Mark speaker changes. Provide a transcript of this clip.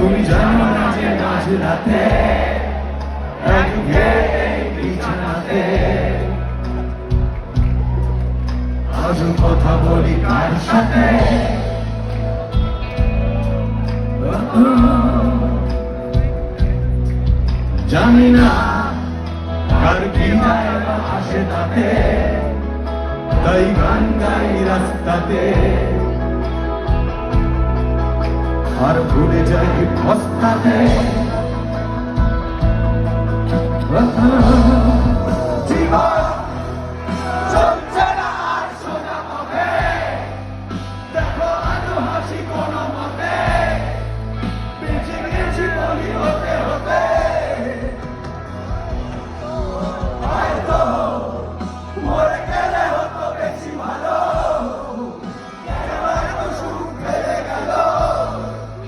Speaker 1: তুমি জানো না যে আজ রাতে এক বিছানাতে আজ কথা বলি কার সাথে জানি না কার কি যায় আসে তাতে তাই গান গাই রাস্তাতে আর ভুলে যাই বস্তাতে